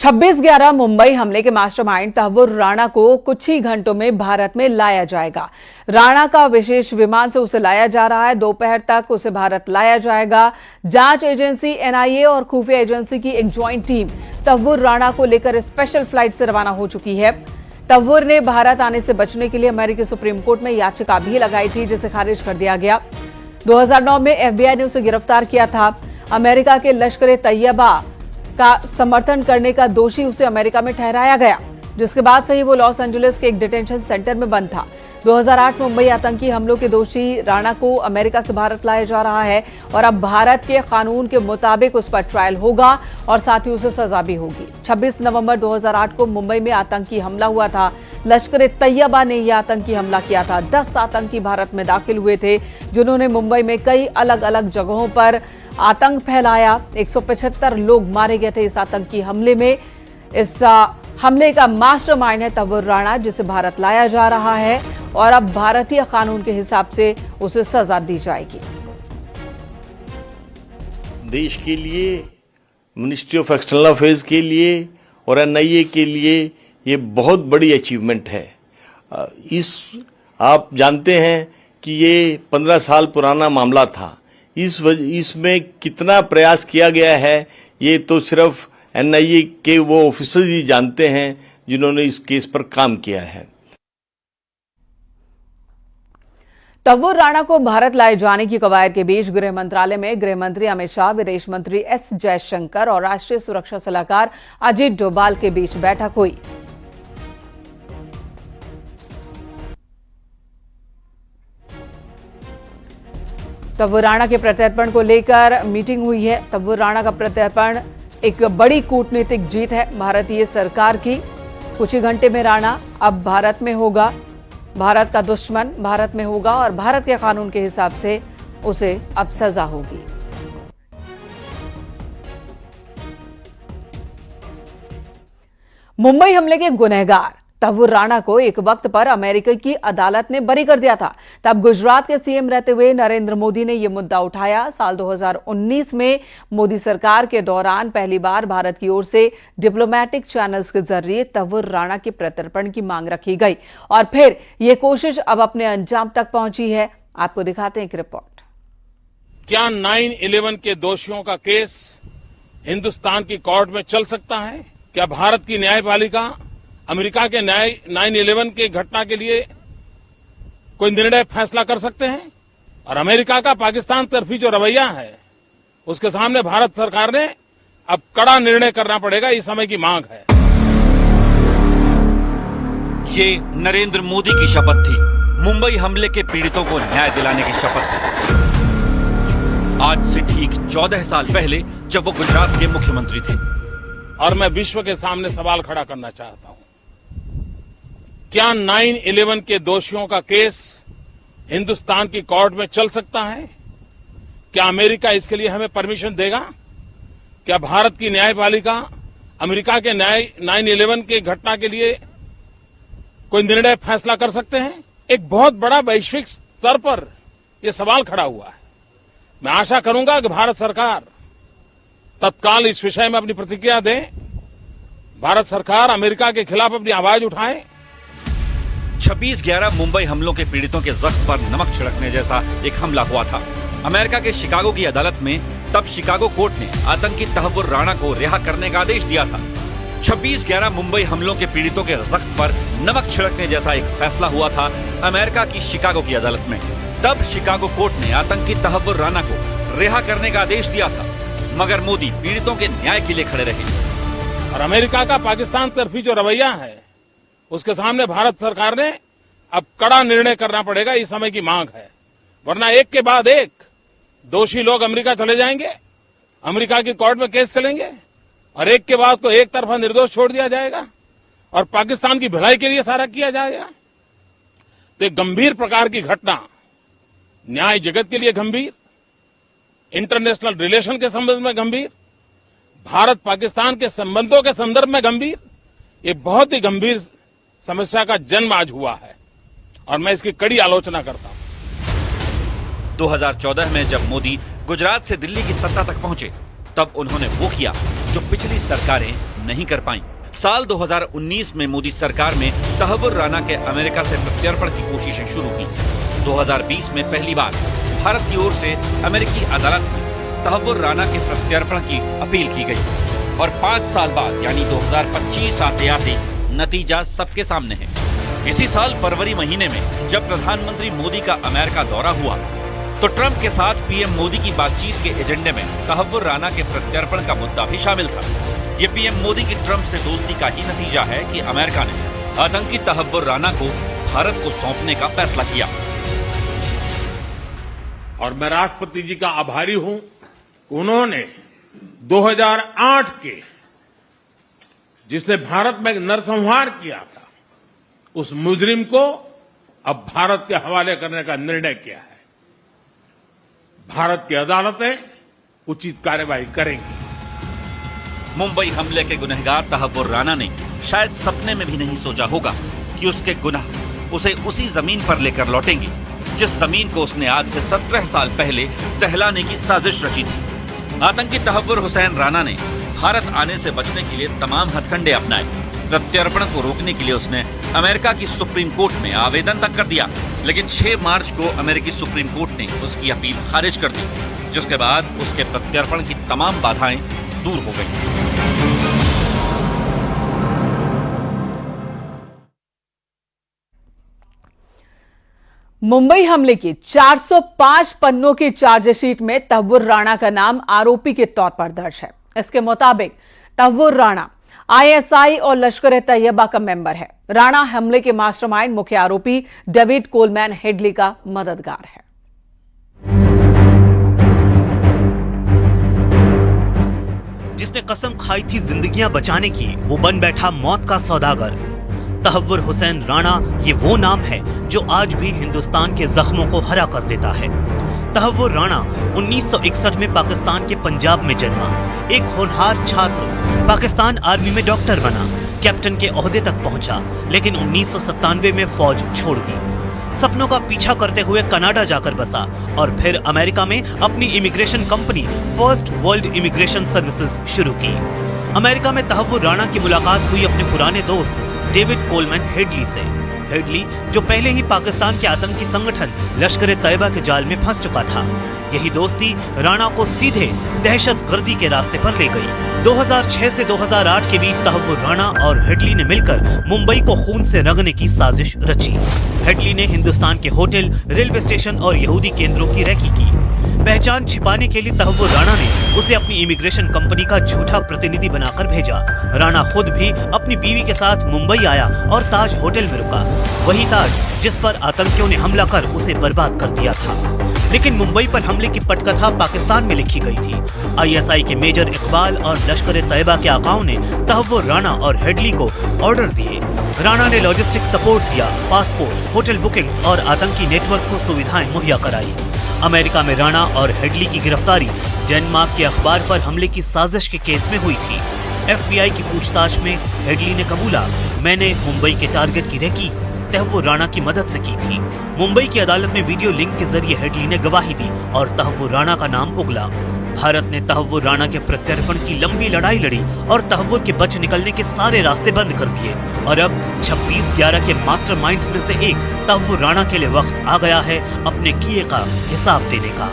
26/11 मुंबई हमले के मास्टरमाइंड तहव्वुर राणा को कुछ ही घंटों में भारत में लाया जाएगा। राणा का विशेष विमान से उसे लाया जा रहा है। दोपहर तक उसे भारत लाया जाएगा। जांच एजेंसी एनआईए और खुफिया एजेंसी की एक ज्वाइंट टीम तहव्वुर राणा को लेकर स्पेशल फ्लाइट से रवाना हो चुकी है। तहव्वुर ने भारत आने से बचने के लिए अमेरिकी सुप्रीम कोर्ट में याचिका भी लगाई थी, जिसे खारिज कर दिया गया। 2009 में एफबीआई ने उसे गिरफ्तार किया था। अमेरिका के लश्कर ए तैयबा का समर्थन करने का दोषी उसे अमेरिका में ठहराया गया, जिसके बाद से ही वो लॉस एंजलिस के एक डिटेंशन सेंटर में बंद था। 2008 मुंबई आतंकी हमलों के दोषी राणा को अमेरिका से भारत लाया जा रहा है और अब भारत के कानून के मुताबिक उस पर ट्रायल होगा और साथ ही उसे सजा भी होगी। 26 नवंबर 2008 को मुंबई में आतंकी हमला हुआ था। लश्कर ए तैयबा ने यह आतंकी हमला किया था। 10 आतंकी भारत में दाखिल हुए थे, जिन्होंने मुंबई में कई अलग अलग जगहों पर आतंक फैलाया। 175 लोग मारे गए थे इस आतंकी हमले में। इस हमले का मास्टरमाइंड है तहव्वुर राणा, जिसे भारत लाया जा रहा है और अब भारतीय कानून के हिसाब से उसे सजा दी जाएगी। देश के लिए, मिनिस्ट्री ऑफ एक्सटर्नल अफेयर्स के लिए और एनआईए के लिए ये बहुत बड़ी अचीवमेंट है। आप जानते हैं कि ये 15 साल पुराना मामला था। इसमें कितना प्रयास किया गया है ये तो सिर्फ एनआईए के वो ऑफिसर ही जानते हैं जिन्होंने इस केस पर काम किया है। तहव्वुर राणा को भारत लाए जाने की कवायद के बीच गृह मंत्रालय में गृह मंत्री अमित शाह, विदेश मंत्री एस जयशंकर और राष्ट्रीय सुरक्षा सलाहकार अजीत डोभाल के बीच बैठक हुई। तहव्वुर राणा के प्रत्यर्पण को लेकर मीटिंग हुई है। तहव्वुर राणा का प्रत्यर्पण एक बड़ी कूटनीतिक जीत है भारतीय सरकार की। कुछ ही घंटे में राणा अब भारत में होगा। भारत का दुश्मन भारत में होगा और भारत के कानून के हिसाब से उसे अब सजा होगी। मुंबई हमले के गुनहगार तहव्वुर राणा को एक वक्त पर अमेरिका की अदालत ने बरी कर दिया था। तब गुजरात के सीएम रहते हुए नरेंद्र मोदी ने यह मुद्दा उठाया। साल 2019 में मोदी सरकार के दौरान पहली बार भारत की ओर से डिप्लोमेटिक चैनल्स के जरिए तहव्वुर राणा के प्रत्यर्पण की मांग रखी गई और फिर यह कोशिश अब अपने अंजाम तक पहुंची है। आपको दिखाते हैं एक रिपोर्ट। क्या 9/11 के दोषियों का केस हिंदुस्तान की कोर्ट में चल सकता है? क्या भारत की न्यायपालिका अमेरिका के 9/11 की घटना के लिए कोई निर्णय फैसला कर सकते हैं? और अमेरिका का पाकिस्तान तरफी जो रवैया है, उसके सामने भारत सरकार ने अब कड़ा निर्णय करना पड़ेगा, इस समय की मांग है। ये नरेंद्र मोदी की शपथ थी। मुंबई हमले के पीड़ितों को न्याय दिलाने की शपथ थी। आज से ठीक 14 साल पहले जब वो गुजरात के मुख्यमंत्री थे। और मैं विश्व के सामने सवाल खड़ा करना चाहता हूं, क्या 9/11 के दोषियों का केस हिंदुस्तान की कोर्ट में चल सकता है? क्या अमेरिका इसके लिए हमें परमिशन देगा? क्या भारत की न्यायपालिका अमेरिका के 9/11 की घटना के लिए कोई निर्णय फैसला कर सकते हैं? एक बहुत बड़ा वैश्विक स्तर पर यह सवाल खड़ा हुआ है। मैं आशा करूंगा कि भारत सरकार तत्काल इस विषय में अपनी प्रतिक्रिया दे। भारत सरकार अमेरिका के खिलाफ अपनी आवाज उठाए। 26/11 मुंबई हमलों के पीड़ितों के जख्म पर नमक छिड़कने जैसा एक हमला हुआ था। अमेरिका के शिकागो की अदालत में तब शिकागो कोर्ट ने आतंकी तहव्वुर राणा को रिहा करने का आदेश दिया था। 26/11 मुंबई हमलों के पीड़ितों के जख्म पर नमक छिड़कने जैसा एक फैसला हुआ था अमेरिका की शिकागो की अदालत में। तब शिकागो कोर्ट ने आतंकी तहव्वुर राणा को रिहा करने का आदेश दिया था, मगर मोदी पीड़ितों के न्याय के लिए खड़े रहे। और अमेरिका का पाकिस्तान तरफी जो रवैया है, उसके सामने भारत सरकार ने अब कड़ा निर्णय करना पड़ेगा, इस समय की मांग है। वरना एक के बाद एक दोषी लोग अमेरिका चले जाएंगे, अमेरिका की कोर्ट में केस चलेंगे और एक के बाद को एक तरफा निर्दोष छोड़ दिया जाएगा और पाकिस्तान की भलाई के लिए सारा किया जाएगा। तो एक गंभीर प्रकार की घटना, न्याय जगत के लिए गंभीर, इंटरनेशनल रिलेशन के संबंध में गंभीर, भारत पाकिस्तान के संबंधों के संदर्भ में गंभीर, ये बहुत ही गंभीर समस्या का जन्म आज हुआ है और मैं इसकी कड़ी आलोचना करता हूं। 2014 में जब मोदी गुजरात से दिल्ली की सत्ता तक पहुंचे, तब उन्होंने वो किया जो पिछली सरकारें नहीं कर पाई। साल 2019 में मोदी सरकार में तहव्वुर राणा के अमेरिका से प्रत्यर्पण की कोशिशें शुरू की। 2020 में पहली बार भारत की ओर से अमेरिकी अदालत में तहव्वुर राणा के प्रत्यर्पण की अपील की गई और 5 साल बाद यानी 2025 आते आते नतीजा सबके सामने है। इसी साल फरवरी महीने में जब प्रधानमंत्री मोदी का अमेरिका दौरा हुआ तो ट्रंप के साथ पीएम मोदी की बातचीत के एजेंडे में तहव्वुर राणा के प्रत्यर्पण का मुद्दा भी शामिल था। ये पीएम मोदी की ट्रंप से दोस्ती का ही नतीजा है कि अमेरिका ने आतंकी तहव्वुर राणा को भारत को सौंपने का फैसला किया। और मैं राष्ट्रपति जी का आभारी हूं, उन्होंने 2008 के जिसने भारत में नरसंहार किया था उस मुजरिम को अब भारत के हवाले करने का निर्णय किया है। भारत की अदालतें उचित कार्यवाही करेंगी। मुंबई हमले के गुनहगार तहव्वुर राणा ने शायद सपने में भी नहीं सोचा होगा कि उसके गुनाह उसे उसी जमीन पर लेकर लौटेंगे जिस जमीन को उसने आज से 17 साल पहले दहलाने की साजिश रची थी। आतंकी तहव्वुर हुसैन राणा ने भारत आने से बचने के लिए तमाम हथकंडे अपनाए। प्रत्यर्पण को रोकने के लिए उसने अमेरिका की सुप्रीम कोर्ट में आवेदन तक कर दिया, लेकिन 6 मार्च को अमेरिकी सुप्रीम कोर्ट ने उसकी अपील खारिज कर दी, जिसके बाद उसके प्रत्यर्पण की तमाम बाधाएं दूर हो गई। मुंबई हमले की 405 पन्नों की चार्जशीट में तहव्वुर राणा का नाम आरोपी के तौर पर दर्ज है। इसके मुताबिक तहव्वुर राणा आईएसआई और लश्कर-ए-तैयबा का मेंबर है। राणा हमले के मास्टरमाइंड मुख्य आरोपी डेविड कोलमैन हेडली का मददगार है। जिसने कसम खाई थी जिंदगियां बचाने की, वो बन बैठा मौत का सौदागर। तहव्वुर हुसैन राणा ये वो नाम है जो आज भी हिंदुस्तान के जख्मों को हरा कर देता है। तहव्वुर राणा 1961 में पाकिस्तान के पंजाब में जन्मा। एक होनहार छात्र पाकिस्तान आर्मी में डॉक्टर बना, कैप्टन के ओहदे तक पहुंचा, लेकिन 1997 में फौज छोड़ दी। सपनों का पीछा करते हुए कनाडा जाकर बसा और फिर अमेरिका में अपनी immigration company first world immigration services शुरू की। अमेरिका में तहव्वुर राणा की मुलाकात हुई अपने पुराने दोस्त डेविड कोलमैन हेडली से। हेडली जो पहले ही पाकिस्तान के आतंकी संगठन लश्कर-ए-तैयबा के जाल में फंस चुका था। यही दोस्ती राणा को सीधे दहशतगर्दी के रास्ते पर ले गई। 2006 से 2008 के बीच तहव्वुर राणा और हेडली ने मिलकर मुंबई को खून से रंगने की साजिश रची। हेडली ने हिंदुस्तान के होटल, रेलवे स्टेशन और यहूदी केंद्रों की रैकी की। पहचान छिपाने के लिए तहव्वुर राणा ने उसे अपनी इमिग्रेशन कंपनी का झूठा प्रतिनिधि बनाकर भेजा। राणा खुद भी अपनी बीवी के साथ मुंबई आया और ताज होटल में रुका, वही ताज जिस पर आतंकियों ने हमला कर उसे बर्बाद कर दिया था। लेकिन मुंबई पर हमले की पटकथा पाकिस्तान में लिखी गई थी। आईएसआई के मेजर इकबाल और लश्कर-ए-तैयबा के आकाओं ने तहव्वुर राणा और हेडली को ऑर्डर दिए। राणा ने लॉजिस्टिक सपोर्ट दिया, पासपोर्ट, होटल बुकिंग्स और आतंकी नेटवर्क को सुविधाएं मुहैया कराई। अमेरिका में राणा और हेडली की गिरफ्तारी डेनमार्क के अखबार पर हमले की साजिश के केस में हुई थी। FBI की पूछताछ में हेडली ने कबूला, मैंने मुंबई के टारगेट की रेकी तहव्वुर राणा की मदद से की थी। मुंबई की अदालत में वीडियो लिंक के जरिए हेडली ने गवाही दी और तहव्वुर राणा का नाम उगला। भारत ने तहव्वुर राणा के प्रत्यर्पण की लंबी लड़ाई लड़ी और तहव्वुर के बच निकलने के सारे रास्ते बंद कर दिए। और अब 26/11 के मास्टरमाइंड्स में से एक तहव्वुर राणा के लिए वक्त आ गया है अपने किए का हिसाब देने का।